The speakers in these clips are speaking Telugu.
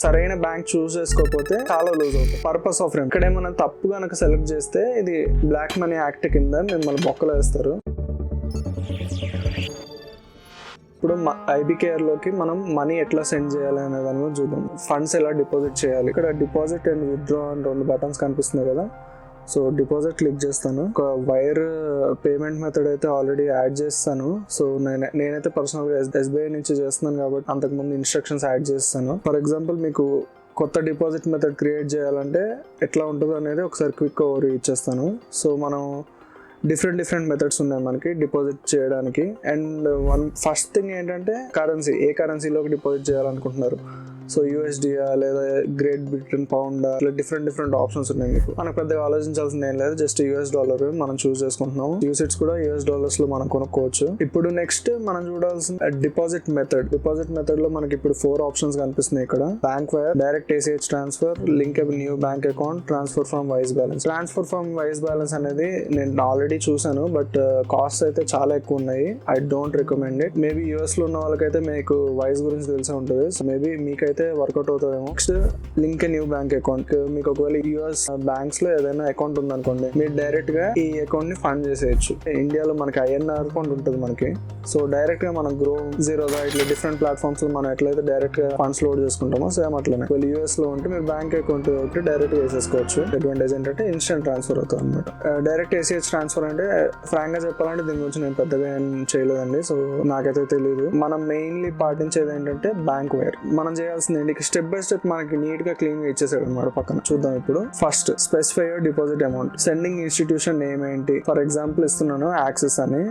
సరైన బ్యాంక్ చూస్ చేసుకోకపోతే చాలా లూజ్ అవుతుంది. పర్పస్ ఆఫ్ ఇక్కడ ఏమైనా తప్పు కనుక సెలెక్ట్ చేస్తే ఇది బ్లాక్ మనీ యాక్ట్ కింద మిమ్మల్ని బొక్కలు వేస్తారు. ఇప్పుడు ఐబీకేఆర్ లోకి మనం మనీ ఎట్లా సెండ్ చేయాలి అనే దాని మీద చూద్దాం. ఫండ్స్ ఎలా డిపాజిట్ చేయాలి. ఇక్కడ డిపాజిట్ అండ్ విత్డ్రా అని 2 బటన్స్ కనిపిస్తున్నాయి కదా. సో డిపాజిట్ క్లిక్ చేస్తాను. ఒక వైర్ పేమెంట్ మెథడ్ అయితే ఆల్రెడీ యాడ్ చేస్తాను. సో నేనైతే పర్సనల్గా ఎస్బీఐ నుంచి చేస్తున్నాను కాబట్టి అంతకుముందు ఇన్స్ట్రక్షన్స్ యాడ్ చేస్తాను. ఫర్ ఎగ్జాంపుల్ మీకు కొత్త డిపాజిట్ మెథడ్ క్రియేట్ చేయాలంటే ఎట్లా ఉంటుందో అనేది ఒకసారి క్విక్ ఓవర్ ఇచ్చేస్తాను. సో మనం డిఫరెంట్ మెథడ్స్ ఉన్నాయి మనకి డిపాజిట్ చేయడానికి. అండ్ ఫస్ట్ థింగ్ ఏంటంటే కరెన్సీ, ఏ కరెన్సీలోకి డిపాజిట్ చేయాలనుకుంటున్నారు. సో యూఎస్డియా లేదా గ్రేట్ బ్రిటన్ పౌండ్ ఇట్లా డిఫరెంట్ ఆప్షన్స్ ఉన్నాయి మీకు. మనకు పెద్దగా ఆలోచించాల్సింది ఏం లేదు, జస్ట్ యూఎస్ డాలర్ మనం చూస్ చేసుకుంటున్నాం. యూసిట్స్ కూడా యూఎస్ డాలర్స్ లో మనం కొనుక్కోవచ్చు. ఇప్పుడు నెక్స్ట్ మనం చూడాల్సిన డిపాజిట్ మెథడ్ లో మనకి ఇప్పుడు 4 ఆప్షన్స్ కనిపిస్తున్నాయి ఇక్కడ. Bank wire, direct ACH transfer, linkable new bank account, transfer from Wise balance. Transfer from Wise balance అనేది నేను ఆల్రెడీ చూసాను, బట్ కాస్ట్ అయితే చాలా ఎక్కువ ఉన్నాయి. I don't recommend it. Maybe US లో ఉన్న వాళ్ళకైతే మీకు వైస్ గురించి తెలిసే ఉంటుంది. సో మేబీ మీకైతే వర్కౌట్ అవుతుందేమో. Next link new bank account. మీకు ఒకవేళ యూఎస్ బ్యాంక్స్ లో ఏదైనా అకౌంట్ ఉందనుకోండి, మీరు డైరెక్ట్ గా ఈ అకౌంట్ ని ఫండ్ చేసేయచ్చు. ఇండియాలో మనకి INR అకౌంట్ ఉంటుంది మనకి. సో డైరెక్ట్ గా మనం గ్రో, జీరోదా ఇట్లా డిఫరెంట్ ప్లాట్ఫామ్స్ లో మనం ఎట్లయితే డైరెక్ట్ గా ఫండ్స్ లోడ్ చేసుకుంటామో సేమ్ అట్లనే యూఎస్ లో ఉంటే మీరు బ్యాంక్ అకౌంట్ డైరెక్ట్ గా వేసేసుకోవచ్చు. అడ్వాంటేజ్ ఏంటంటే ఇన్స్టెంట్ ట్రాన్స్ఫర్ అవుతుంది అనమాట. డైరెక్ట్ ACH ట్రాన్స్ఫర్ అంటే ఫ్రాంక్ గా చెప్పాలంటే దీని గురించి నేను పెద్దగా ఏం చేయలేదండి. సో నాకైతే తెలియదు. మనం మెయిన్లీ పాటించేది ఏంటంటే బ్యాంక్ వైర్. మనం చేయాల్సింది స్టెప్ బై స్టెప్ మనకి నీట్ గా క్లీన్ గా ఇచ్చేసాడు అనమాట పక్కన. చూద్దాం ఇప్పుడు. First specify your deposit amount. Sending institution name ఏంటి. ఫర్ ఎగ్జాంపుల్ ఇస్తున్నాను యాక్సిస్ అని.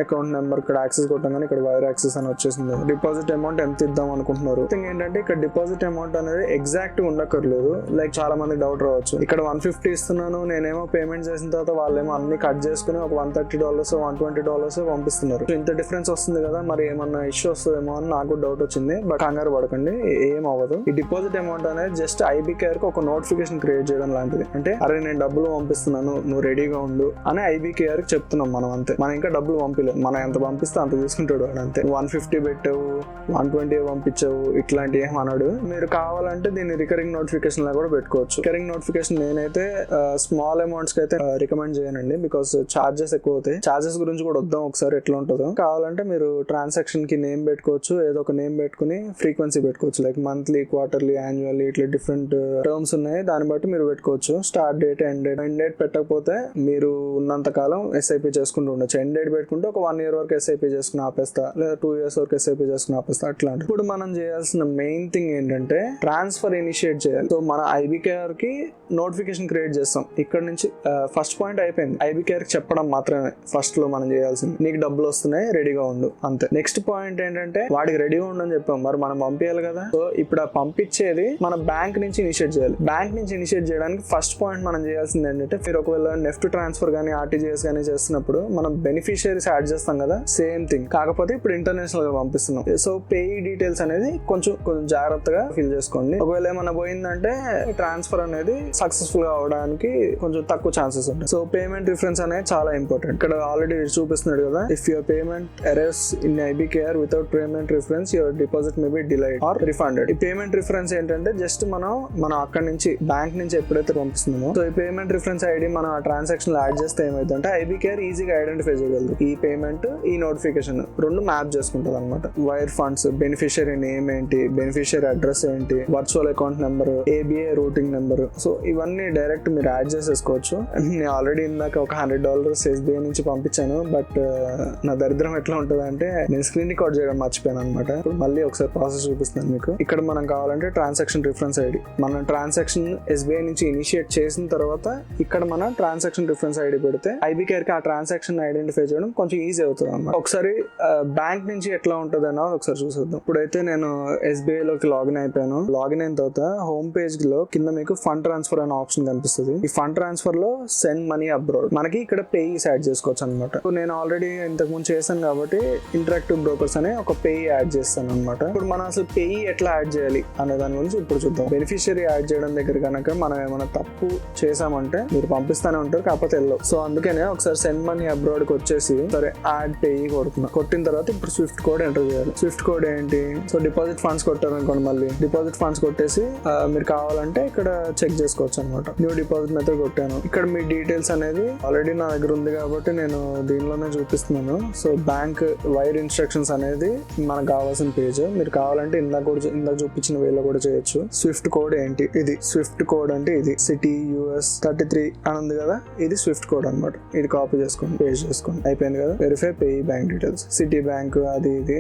అకౌంట్ నెంబర్ ఇక్కడ యాక్సిస్ కొట్టగానే ఇక్కడ వైర్ యాక్సిస్ అని వచ్చేసింది. డిపాజిట్ అమౌంట్ ఎంత ఇద్దాం అనుకుంటున్నారు. థింగ్ ఏంటంటే ఇక్కడ డిపాజిట్ అమౌంట్ అనేది ఎగ్జాక్ట్ ఉండక్కర్లేదు. లైక్ చాలా మంది డౌట్ రావచ్చు, ఇక్కడ 150 ఇస్తున్నాను, నేనేమో పేమెంట్ చేసిన తర్వాత వాళ్ళేమో అన్ని కట్ చేసుకుని ఒక $130 $120 పంపిస్తున్నారు. ఇంత డిఫరెన్స్ వస్తుంది కదా, మరి ఏమన్నా ఇష్యూ వస్తుందేమో అని నాకు డౌట్ వచ్చింది. బట్ కంగారు పడకండి, ఏం అవ్వదు. ఈ డిపాజిట్ అమౌంట్ అనేది జస్ట్ ఐబీకేఆర్ కి ఒక నోటిఫికేషన్ క్రియేట్ చేయడం లాంటిది. అంటే అరే నేను డబ్బులు పంపిస్తున్నాను, నువ్వు రెడీగా ఉండు అని ఐబీకేఆర్ కి చెప్తున్నాం మనం. అంతే. మనం ఇంకా డబ్బులు పంపిలేదు, మనం ఎంత పంపిస్తే అంత తీసుకుంటాడు వాడు. అంతే. 150 పెట్టావు, 120 పంపించావు, ఇట్లాంటి ఏం అన్నాడు. మీరు కావాలంటే దీన్ని రికరింగ్ నోటిఫికేషన్ లా కూడా పెట్టుకోవచ్చు. రికరింగ్ నోటిఫికేషన్ నేనైతే స్మాల్ అమౌంట్స్ కి అయితే రికమెండ్ చేయనండి, బికాస్ చార్జెస్ ఎక్కువ అవుతాయి. చార్జెస్ గురించి కూడా వద్దాం ఒకసారి ఎట్లా ఉంటుందో. కావాలంటే మీరు ట్రాన్సాక్షన్ కి నేమ్ పెట్టుకోవచ్చు, ఏదో ఒక నేమ్ పెట్టుకుని ఫ్రీక్వెన్సీ పెట్టుకోవచ్చు. లైక్ మంత్లీ, క్వార్టర్లీ, యాన్యువల్లీ ఇట్లా డిఫరెంట్ టర్మ్స్ ఉన్నాయి. దాన్ని బట్టి మీరు పెట్టుకోవచ్చు. స్టార్ట్ డేట్, ఎండ్ డేట్ పెట్టకపోతే మీరు ఉన్నంత కాలం SIP చేసుకుంటూ ఉండొచ్చు. ఎండ్ డేట్ పెట్టుకుంటే ఒక 1 year వరకు SIP చేసుకుని ఆపేస్తా, లేదా 2 years వరకు SIP చేసుకుని ఆపేస్తా, అట్లా. ఇప్పుడు మనం చేయాల్సిన మెయిన్ థింగ్ ఏంటంటే ట్రాన్స్ఫర్ ఇనిషియేట్ చేయాలి. సో మన ఐబీకేఆర్ కి నోటిఫికేషన్ క్రియేట్ చేస్తాం. ఇక్కడ నుంచి ఫస్ట్ పాయింట్ అయిపోయింది. ఐబీకేఆర్ కి చెప్పడం మాత్రమే ఫస్ట్ లో మనం చేయాల్సింది. నీకు డబ్బులు వస్తున్నాయి, రెడీగా ఉండు, అంతే. నెక్స్ట్ పాయింట్ ఏంటంటే వాడికి రెడీగా ఉండని చెప్పాం, మరి మనం పంపించాలి కదా. సో ఇప్పుడు ఆ పంపించేది మన బ్యాంక్ నుంచి ఇనిషియేట్ చేయాలి. బ్యాంక్ నుంచి ఇనిషియేట్ చేయడానికి ఫస్ట్ పాయింట్ మనం చేయాల్సింది ఏంటంటే, మీరు ఒకవేళ నెఫ్ట్ ట్రాన్స్ఫర్ కానీ RTGS కానీ చేస్తున్నప్పుడు మనం బెనిఫిషియరీస్ యాడ్ చేస్తాం కదా, సేమ్ థింగ్. కాకపోతే ఇప్పుడు ఇంటర్నేషనల్ గా పంపిస్తున్నాం. సో పేయీ డీటెయిల్స్ అనేది కొంచెం జాగ్రత్తగా ఫిల్ చేసుకోండి. ఒకవేళ ఏమైనా పోయిందంటే ట్రాన్స్ఫర్ అనేది సక్సెస్ఫుల్ గా అవడానికి కొంచెం తక్కువ ఛాన్సెస్ ఉంటాయి. సో పేమెంట్ రిఫరెన్స్ అనేది చాలా ఇంపార్టెంట్. ఇక్కడ ఆల్రెడీ చూపిస్తున్నాడు కదా, if your payment arrives in IBKR without payment reference your deposit may be delayed or refunded. ఈ పేమెంట్ రిఫరెన్స్ ఏంటంటే జస్ట్ మనం అక్కడ నుంచి బ్యాంక్ నుంచి ఎప్పుడైతే పంపిస్తున్నామో, సో ఈ పేమెంట్ రిఫరెన్స్ ఐడి మనం ఆ ట్రాన్సాక్షన్ యాడ్ చేస్తే ఏమైందంటే ఐబీకేఆర్ ఈజీగా ఐడెంటిఫై చేయగలదు. ఈ పేమెంట్, ఈ నోటిఫికేషన్ రెండు మ్యాప్ చేసుకుంటుంది అనమాట. వైర్ ఫండ్స్, బెనిఫిషియరీ నేమ్ ఏంటి, బెనిఫిషియరీ అడ్రస్ ఏంటి, virtual account number, ABA routing number. So ఇవన్నీ డైరెక్ట్ మీరు యాడ్ చేసేసుకోవచ్చు. నేను ఆల్రెడీ ఇందాక ఒక $100 SBI నుంచి పంపించాను. బట్ నా దరిద్రం ఎట్లా ఉంటుంది అంటే నేను స్క్రీన్ రికార్డ్ చేయడం మర్చిపోయాను అనమాట. ఇప్పుడు మళ్ళీ ఒకసారి ప్రాసెస్ చూపిస్తాను మీకు. ఇక్కడ మనం కావాలంటే ట్రాన్సాక్షన్ రిఫరెన్స్ ఐడి, మనం ట్రాన్సాక్షన్ SBI నుంచి ఇనిషియేట్ చేసిన తర్వాత ఇక్కడ మనం ట్రాన్సాక్షన్ రిఫరెన్స్ ఐడి పెడితే ఐబీకేఆర్ కి ఆ ట్రాన్సాక్షన్ ఐడెంటిఫై చేయడం కొంచెం ఈజీ అవుతుంది అన్నమాట. ఒకసారి బ్యాంక్ నుంచి ఎట్లా ఉంటుంది అన్నది ఒకసారి చూసేద్దాం. ఇప్పుడైతే నేను SBI లోకి లాగిన్ అయిపోయాను. లాగిన్ అయిన తర్వాత హోమ్ పేజ్ లో కింద మీకు ఫండ్ ట్రాన్స్ఫర్ అనే ఆప్షన్ కనిపిస్తుంది. ఈ ఫండ్ ట్రాన్స్ఫర్ లో సెండ్ మనీ అబ్రాడ్, మనకి ఇక్కడ పేయీస్ యాడ్ చేసుకోవచ్చు అనమాట. నేను ఆల్రెడీ ఇంతకు ముందు చేశాను కాబట్టి ఇంటరాక్టివ్ బ్రోకర్స్ అనే ఒక పేయీ యాడ్ చేస్తాను అనమాట. ఇప్పుడు మనం అసలు పేయీ ఎట్లా యాడ్ యాడ్ చేయాలి అనే దాని గురించి ఇప్పుడు చూద్దాం. బెనిఫిషియరీ యాడ్ చేయడం దగ్గర కనుక మనం ఏమైనా తప్పు చేసామంటే మీరు పంపిస్తానే ఉంటారు, కాకపోతే వెళ్ళవు. సో అందుకనే ఒకసారి సెండ్ మనీ అబ్రాడ్ కి వచ్చేసి సరే యాడ్ పేయి కొడుతున్నా. కొట్టిన తర్వాత ఇప్పుడు స్విఫ్ట్ కోడ్ ఎంటర్ చేయాలి. స్విఫ్ట్ కోడ్ ఏంటి? సో డిపాజిట్ ఫండ్స్ కొట్టారు అనుకోండి, మళ్ళీ డిపాజిట్ ఫండ్స్ కొట్టేసి మీరు కావాలంటే ఇక్కడ చెక్ చేసుకోవచ్చు అనమాట. న్యూ డిపాజిట్ మెథడ్ కొట్టాను. ఇక్కడ మీ డీటెయిల్స్ అనేది ఆల్రెడీ నా దగ్గర ఉంది కాబట్టి నేను దీనిలోనే చూపిస్తున్నాను. సో బ్యాంక్ వైర్ ఇన్స్ట్రక్షన్స్ అనేది మనకు కావాల్సిన పేజ్. మీరు కావాలంటే ఇందాక చూపించిన వేలో కూడా చేయొచ్చు. స్విఫ్ట్ కోడ్ ఏంటి? ఇది స్విఫ్ట్ కోడ్ అంటే ఇది సిటీ US 33 అని ఉంది కదా, ఇది స్విఫ్ట్ కోడ్ అనమాట. ఇది కాపీ చేసుకోండి, పేస్ట్ చేసుకోండి, అయిపోయింది కదా. Verify pay bank details, city bank అది ఇది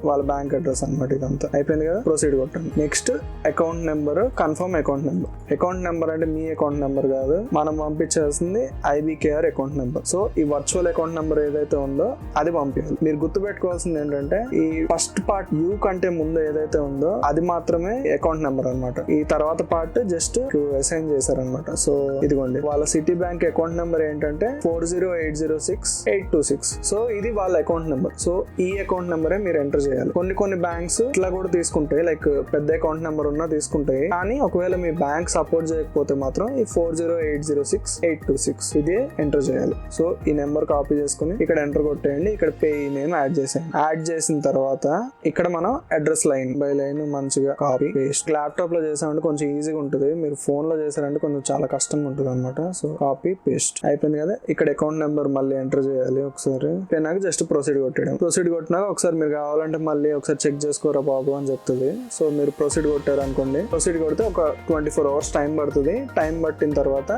వాళ్ళ బ్యాంక్ అడ్రస్ అనమాట. ఇదంతా అయిపోయింది కదా, ప్రొసీడ్ కొట్టండి. Next account number, confirm account number. Account number అంటే మీ అకౌంట్ నెంబర్ కాదు, మనం పంపించాల్సింది IBKR అకౌంట్ నెంబర్. సో ఈ వర్చువల్ అకౌంట్ నెంబర్ ఏదైతే ఉందో అది పంపించాలి. మీరు గుర్తుపెట్టుకోవాల్సింది ఏంటంటే ఈ ఫస్ట్ పార్ట్ యూ కంటే ముందు ఏదైతే ఉందో అది మాత్రమే అకౌంట్ నెంబర్ అనమాట. ఈ తర్వాత పార్ట్ జస్ట్ అసైన్ చేశారనమాట. సో ఇదిగోండి వాళ్ళ సిటీ బ్యాంక్ అకౌంట్ నెంబర్ ఏంటంటే 40806826. సో ఇది వాళ్ళ అకౌంట్ నెంబర్. సో ఈ అకౌంట్ నెంబరే మీరు ఎంటర్ చేయాలి. కొన్ని బ్యాంక్స్ ఇట్లా కూడా తీసుకుంటాయి, లైక్ పెద్ద అకౌంట్ నెంబర్ ఉన్నా తీసుకుంటాయి. కానీ ఒకవేళ మీ బ్యాంక్ సపోర్ట్ చేయకపోతే మాత్రం ఈ 40806826 ఇదే ఎంటర్ చేయాలి. సో ఈ నెంబర్ కాపీ చేసుకుని ఇక్కడ ఎంటర్ కొట్టేయండి. ఇక్కడ పే నేమ్ యాడ్ చేసేయండి. యాడ్ చేసిన తర్వాత ఇక్కడ మనం అడ్రస్ లైన్ బై లైన్ మంచిగా కాపీ పేస్ట్. ల్యాప్టాప్ లో చేసామంటే కొంచెం ఈజీగా ఉంటుంది, మీరు ఫోన్ లో చేశారంటే కొంచెం చాలా కష్టంగా ఉంటుంది అనమాట. సో కాపీ పేస్ట్ అయిపోయింది కదా. ఇక్కడ అకౌంట్ నెంబర్ మళ్ళీ ఎంటర్ చేయాలి ఒకసారి. అయినాక జస్ట్ ప్రొసీడ్ కొట్టడం. ప్రొసీడ్ కొట్టినాక ఒకసారి మీరు కావాలంటే మళ్ళీ ఒకసారి చెక్ చేసుకోరా బాబు అని చెప్తుంది. సో మీరు ప్రొసీడ్ కొట్టారు అనుకోండి, ప్రొసీడ్ కొడితే ఒక 24 hours టైం పడుతుంది. టైం పట్టిన తర్వాత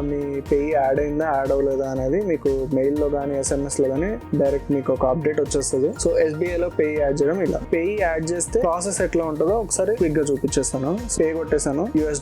మీ పే యాడ్ అయిందా యాడ్ అవ్వలేదా అనేది మీకు మెయిల్ లో కానీ SMS లో కానీ డైరెక్ట్ మీకు ఒక అప్డేట్ వచ్చేస్తుంది. సో SBI లో పే యాడ్ చేయడం ఇలా. పే యాడ్ చేస్తే ప్రాసెస్ ఎట్లా ఉంటుందో ఒకసారి క్విక్ గా చూపించేస్తాను. పే కొట్టేసాను. $US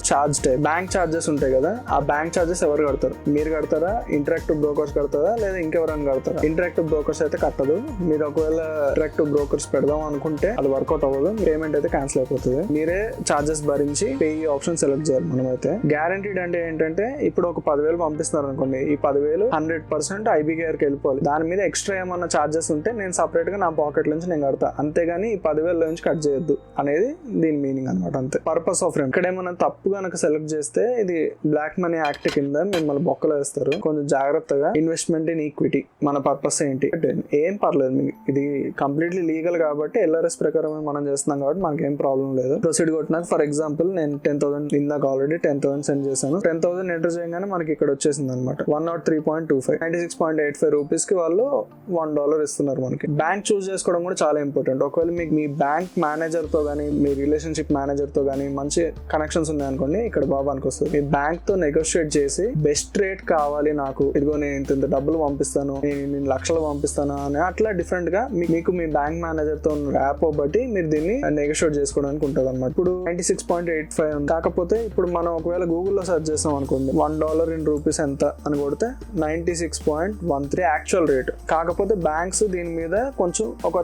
charge type bank charges ఉంటాయి కదా, ఆ బ్యాంక్ చార్జెస్ ఎవరు కడతారు? మీరు కడతారా, ఇంటరాక్టివ్ బ్రోకర్స్ కడతారా, లేదా ఇంకెవరైనా కడతారా? ఇంటరాక్టివ్ బ్రోకర్స్ అయితే కట్టదు. మీరు ఒకవేళ ఇంటరాక్టివ్ బ్రోకర్స్ పెడదాం అనుకుంటే అది వర్కౌట్ అవ్వదు, పేమెంట్ అయితే క్యాన్సిల్ అయిపోతుంది. మీరే చార్జెస్ భరించి పే ఆప్షన్ సెలెక్ట్ చేయాలి. మనమైతే గ్యారంటీడ్ అంటే ఏంటంటే ఇప్పుడు ఒక 10,000 పంపిస్తున్నారు అనుకోండి, ఈ 10,000 100% IBKR కి వెళ్ళిపోవాలి. దాని మీద ఎక్స్ట్రా ఏమన్నా చార్జెస్ ఉంటే నేను సపరేట్ గా నా పాకెట్ నుంచి నేను కడతా, అంతేగాని ఈ 10,000 నుంచి కట్ చేయొద్దు అనేది దీని మీనింగ్ అనమాట. అంతే పర్పస్ ఆఫ్ ఇక్కడ ఏమన్నా తప్పు కనుక సెలెక్ట్ చేస్తే ఇది బ్లాక్ మనీ యాక్ట్ కింద మిమ్మల్ని బొక్కలు వేస్తారు. కొంచెం జాగ్రత్తగా ఇన్వెస్ట్మెంట్ ఇన్ ఈక్విటీ మన పర్పస్ ఏంటి ఏం పర్లేదు, మీకు ఇది కంప్లీట్లీ లీగల్ కాబట్టి LRS ప్రకారం మనం చేస్తున్నాం కాబట్టి మనకి ఏం ప్రాబ్లం లేదు. ప్రొసీడ్ కొట్టినాక ఫర్ ఎగ్జాంపుల్ నేను 10,000 ఇందాక ఆల్రెడీ 10,000 సెండ్ చేశాను. 10,000 ఎంటర్ చేయగానే మనకి ఇక్కడ వచ్చేసింది అనమాట 103.25 96.85 రూపీస్ కి వాళ్ళు $1 ఇస్తున్నారు మనకి. బ్యాంక్ చూస్ చేసుకోవడం కూడా చాలా ఇంపార్టెంట్. ఒకవేళ మీకు మీ బ్యాంక్ మేనేజర్ తో గానీ మీ రిలేషన్షిప్ మేనేజర్ తో గానీ మంచి కనెక్షన్స్ ఉన్నాయి అనుకోండి, ఇక్కడ బాబానికి వస్తుంది. మీ బ్యాంక్ తో నెగోషియేట్ చేసి బెస్ట్ రేట్ కావాలి నాకు, ఇదిగో నేను ఇంత డబ్బులు పంపిస్తాను, నేను లక్షలు పంపిస్తాను అని అట్లా డిఫరెంట్ గా మీకు మీ బ్యాంక్ మేనేజర్ తో ర్యాప్ బట్టి మీరు దీన్ని నెగోషియేట్ చేసుకోవడానికి ఉంటుంది అనమాట. ఇప్పుడు 96.85 ఉంది. కాకపోతే ఇప్పుడు మనం ఒకవేళ గూగుల్లో సెర్చ్ చేస్తాం అనుకోండి, $1 ఇన్ రూపీస్ ఎంత అని కొడితే 96.13 యాక్చువల్ రేట్. కాకపోతే బ్యాంక్స్ దీని మీద కొంచెం ఒక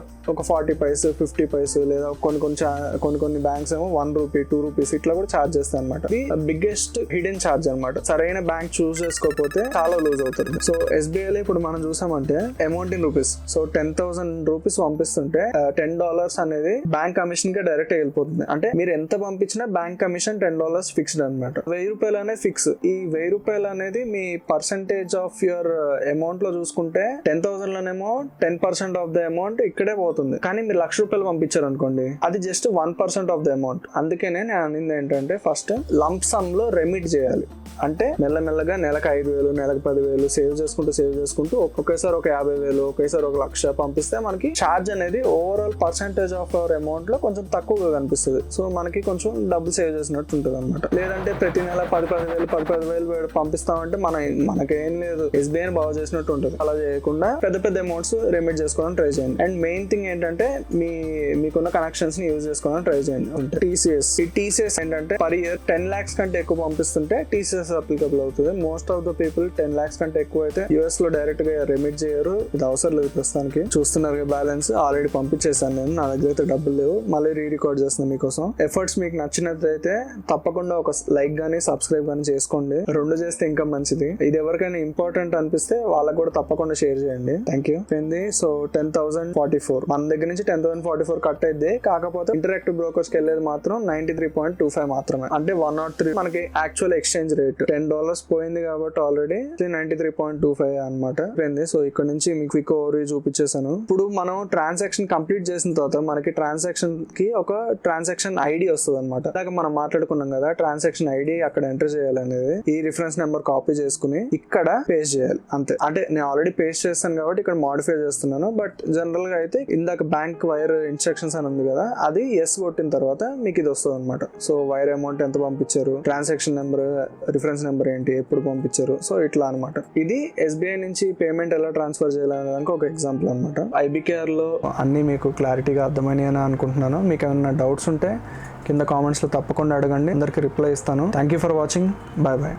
40 పైసలు 50 పైసలు లేదా కొన్ని బ్యాంక్స్ ఏమో ₹1 ₹2 ఇట్లా కూడా ఛార్జ్ చేస్తాయి అనమాట. ఇది బిగ్గెస్ట్ హిడెన్ ఛార్జ్ అనమాట. సరైన బ్యాంక్ చూస్ చేసుకోకపోతే చాలా లూజ్ అవుతుంది. సో SBI లో ఇప్పుడు మనం చూసామంటే amount in rupees, so 10,000 rupees పంపిస్తుంటే $10 అనేది బ్యాంక్ కమిషన్ కి డైరెక్ట్ వెళ్ళిపోతుంది. అంటే మీరు ఎంత పంపించినా బ్యాంక్ కమిషన్ $10 ఫిక్స్డ్ అనమాట. ₹1,000 అనేది ఫిక్స్. ఈ ₹1,000 అనేది మీ పర్సెంటేజ్ ఆఫ్ యువర్ అమౌంట్ లో చూసుకుంటే 10,000 లోనేమో 10% ఆఫ్ ద అమౌంట్ ఇక్కడే పోతుంది. కానీ మీరు ₹1,00,000 పంపించారు అనుకోండి, అది జస్ట్ 1% ఆఫ్ ద అమౌంట్. అందుకనే నేను అనింది ఏంటంటే ఫస్ట్ లంప్ సమ్ లో రెమిట్ చేయాలి. అంటే మెల్లమెల్లగా నెలకు 5,000 నెలకు 10,000 సేవ్ చేసుకుంటూ ఒకేసారి ఒక 50,000 ఒకేసారి ఒక 1,00,000 పంపిస్తే మనకి ఛార్జ్ అనేది overall percentage of our amount లో కొంచెం తక్కువగా కనిపిస్తుంది. సో మనకి కొంచెం డబ్బులు సేవ్ చేసినట్టు ఉంటుంది అనమాట. లేదంటే ప్రతి నెల 10,000 పంపిస్తామంటే మనకేం లేదు, SBI బాగా చేసినట్టు ఉంటుంది. అలా చేయకుండా పెద్ద అమౌంట్స్ రెమిట్ చేసుకోవడానికి ట్రై చేయండి. అండ్ మెయిన్ థింగ్ ఏంటంటే మీకున్న కనెక్షన్స్ ని యూజ్ చేసుకోవడానికి ట్రై చేయండి. TCS ఈ TCS ఏంటంటే పర్ ఇయర్ 10 lakhs కంటే ఎక్కువ పంపిస్తుంటే TCS అప్లికబుల్ అవుతుంది. Most of the people 10 lakhs కంటే ఎక్కువ అయితే US లో డైరెక్ట్ గా రెమిట్ చేయరు. ఇది అవసరం లేదు. ప్రస్తుతానికి చూస్తున్నారు బ్యాలెన్స్ ఆల్రెడీ పంపించేసాను నేను, నా దగ్గర అయితే డబ్బులు లేవు. మళ్ళీ రీరికార్డ్ చేస్తున్నాను మీకోసం. ఎఫర్ట్స్ మీకు నచ్చినట్లయితే తప్పకుండా ఒక లైక్ గానీ సబ్స్క్రైబ్ గానీ చేసుకోండి. 2 చేస్తే ఇంకా మంచిది. ఇది ఎవరికైనా ఇంపార్టెంట్ అనిపిస్తే వాళ్ళకు కూడా తప్పకుండా షేర్ చేయండి. Thank you. సో 10,044 మన దగ్గర నుంచి 10,044 కట్ అయితే, కాకపోతే కాకపోతే ఇంటరాక్టివ్ బ్రోకర్స్ కి వెళ్ళేది మాత్రం 93.25 మాత్రమే, అంటే 103 మనకి యాక్చువల్ ఎక్స్చేంజ్ రేట్ $10 పోయింది కాబట్టి ఆల్రెడీ 93.25 అనమాట పోయింది. సో ఇక్కడ నుంచి మీకు క్విక్ ఓవర్ చూపించేసాను. ఇప్పుడు మనం ట్రాన్సాక్షన్ కంప్లీట్ చేసిన తర్వాత మనకి ట్రాన్సాక్షన్ కి ఒక ట్రాన్సాక్షన్ ఐడి వస్తుంది అనమాట. ఇందాక మనం మాట్లాడుకున్నాం కదా ట్రాన్సాక్షన్ ఐడి అక్కడ ఎంటర్ చేయాలి అనేది. ఈ రిఫరెన్స్ నెంబర్ కాపీ చేసుకుని ఇక్కడ పేస్ట్ చేయాలి అంతే. అంటే నేను ఆల్రెడీ పేస్ట్ చేస్తాను కాబట్టి ఇక్కడ మోడిఫై చేస్తున్నాను. బట్ జనరల్ గా అయితే ఇందాక బ్యాంక్ వైర్ ఇన్స్ట్రక్షన్స్ అని ఉంది కదా, అది ఎస్ కొట్టిన తర్వాత మీకు ఇది వస్తుంది అనమాట. సో వైర్ అమౌంట్ ఎంత పంపించారు, ట్రాన్సాక్షన్ నెంబర్, రిఫరెన్స్ నెంబర్ ఏంటి, ఎప్పుడు పంపించారు, సో ఇట్లా అనమాట. ఇది SBI నుంచి పేమెంట్ ఎలా ట్రాన్స్ఫర్ చేయాలనే దానికి ఒక ఎగ్జాంపుల్ అనమాట. IBKR లో అన్ని మీకు క్లారిటీగా అర్థమైనాయి అని అనుకుంటున్నాను. మీకు ఏమైనా డౌట్స్ ఉంటే కింద కామెంట్స్లో తప్పకుండా అడగండి, అందరికి రిప్లై ఇస్తాను. Thank you for watching. Bye bye.